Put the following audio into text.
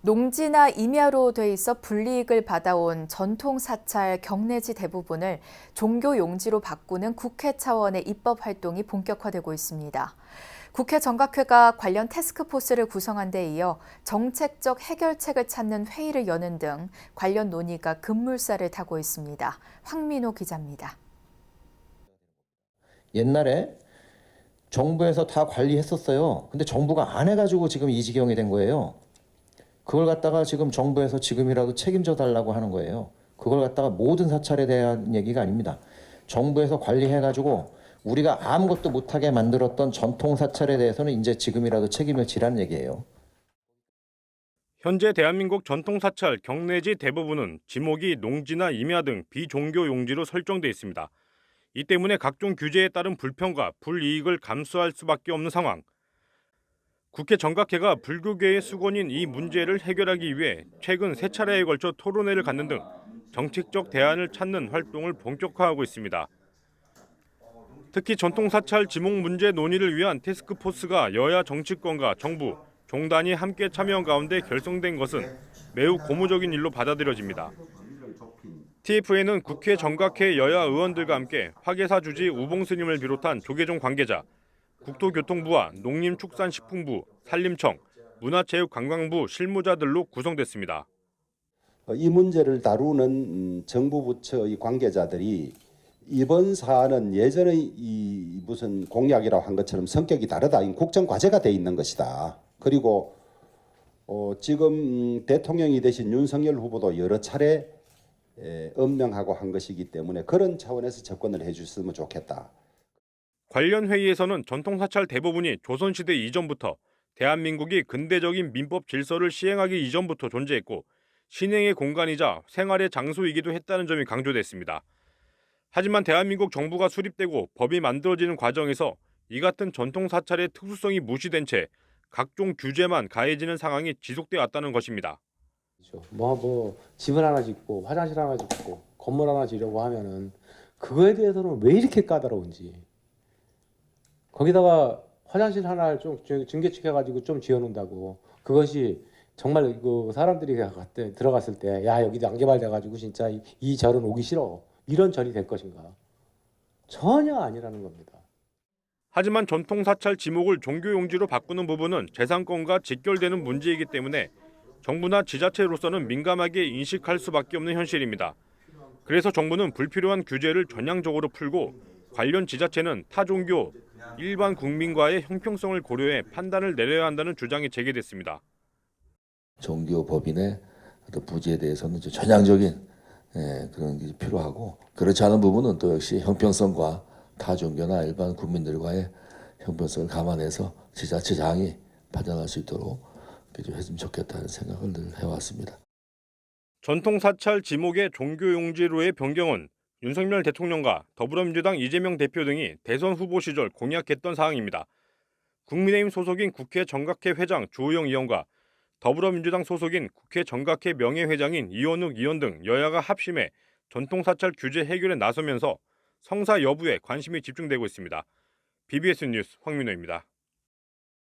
농지나 임야로 돼 있어 불이익을 받아온 전통 사찰 경내지 대부분을 종교 용지로 바꾸는 국회 차원의 입법 활동이 본격화되고 있습니다. 국회 정각회가 관련 태스크포스를 구성한 데 이어 정책적 해결책을 찾는 회의를 여는 등 관련 논의가 급물살을 타고 있습니다. 황민호 기자입니다. 옛날에 정부에서 다 관리했었어요. 근데 정부가 안 해가지고 지금 이 지경이 된 거예요. 그걸 갖다가 지금 정부에서 지금이라도 책임져 달라고 하는 거예요. 그걸 갖다가 모든 사찰에 대한 얘기가 아닙니다. 정부에서 관리해가지고 우리가 아무것도 못하게 만들었던 전통 사찰에 대해서는 이제 지금이라도 책임을 지라는 얘기예요. 현재 대한민국 전통 사찰 경내지 대부분은 지목이 농지나 임야 등 비종교 용지로 설정돼 있습니다. 이 때문에 각종 규제에 따른 불평과 불이익을 감수할 수밖에 없는 상황. 국회 정각회가 불교계의 수건인 이 문제를 해결하기 위해 최근 3차례에 걸쳐 토론회를 갖는 등 정책적 대안을 찾는 활동을 본격화하고 있습니다. 특히 전통사찰 지목 문제 논의를 위한 태스크포스가 여야 정치권과 정부, 종단이 함께 참여한 가운데 결성된 것은 매우 고무적인 일로 받아들여집니다. TF에는 국회 정각회 여야 의원들과 함께 화계사 주지 우봉스님을 비롯한 조계종 관계자, 국토교통부와 농림축산식품부, 산림청, 문화체육관광부 실무자들로 구성됐습니다. 이 문제를 다루는 정부 부처의 관계자들이 이번 사안은 예전의 이 무슨 공약이라고 한 것처럼 성격이 다르다. 국정 과제가 돼 있는 것이다. 그리고 지금 대통령이 되신 윤석열 후보도 여러 차례 엄명하고 한 것이기 때문에 그런 차원에서 접근을 해주셨으면 좋겠다. 관련 회의에서는 전통사찰 대부분이 조선시대 이전부터 대한민국이 근대적인 민법 질서를 시행하기 이전부터 존재했고 신행의 공간이자 생활의 장소이기도 했다는 점이 강조됐습니다. 하지만 대한민국 정부가 수립되고 법이 만들어지는 과정에서 이 같은 전통사찰의 특수성이 무시된 채 각종 규제만 가해지는 상황이 지속되어 왔다는 것입니다. 집을 하나 짓고 화장실 하나 짓고 건물 하나 지려고 하면은 그거에 대해서는 왜 이렇게 까다로운지. 거기다가 화장실 하나 좀 증개축해가지고 좀 지어놓는다고 그것이 정말 그 사람들이 들어갔을 때 야 여기도 안개발돼가지고 진짜 이 절은 오기 싫어 이런 절이 될 것인가? 전혀 아니라는 겁니다. 하지만 전통사찰 지목을 종교용지로 바꾸는 부분은 재산권과 직결되는 문제이기 때문에 정부나 지자체로서는 민감하게 인식할 수밖에 없는 현실입니다. 그래서 정부는 불필요한 규제를 전향적으로 풀고 관련 지자체는 타종교, 일반 국민과의 형평성을 고려해 판단을 내려야 한다는 주장이 제기됐습니다. 종교법인의 부지에 대해서는 전향적인 그런 게 필요하고 그렇지 않은 부분은 또 역시 형평성과 타종교나 일반 국민들과의 형평성을 감안해서 지자체장이 판단할 수 있도록 좀 했으면 좋겠다는 생각을 늘 해왔습니다. 전통사찰 지목의 종교용지로의 변경은 윤석열 대통령과 더불어민주당 이재명 대표 등이 대선 후보 시절 공약했던 사항입니다. 국민의힘 소속인 국회 정각회 회장 주호영 의원과 더불어민주당 소속인 국회 정각회 명예회장인 이원욱 의원 등 여야가 합심해 전통사찰 규제 해결에 나서면서 성사 여부에 관심이 집중되고 있습니다. BBS 뉴스 황민호입니다.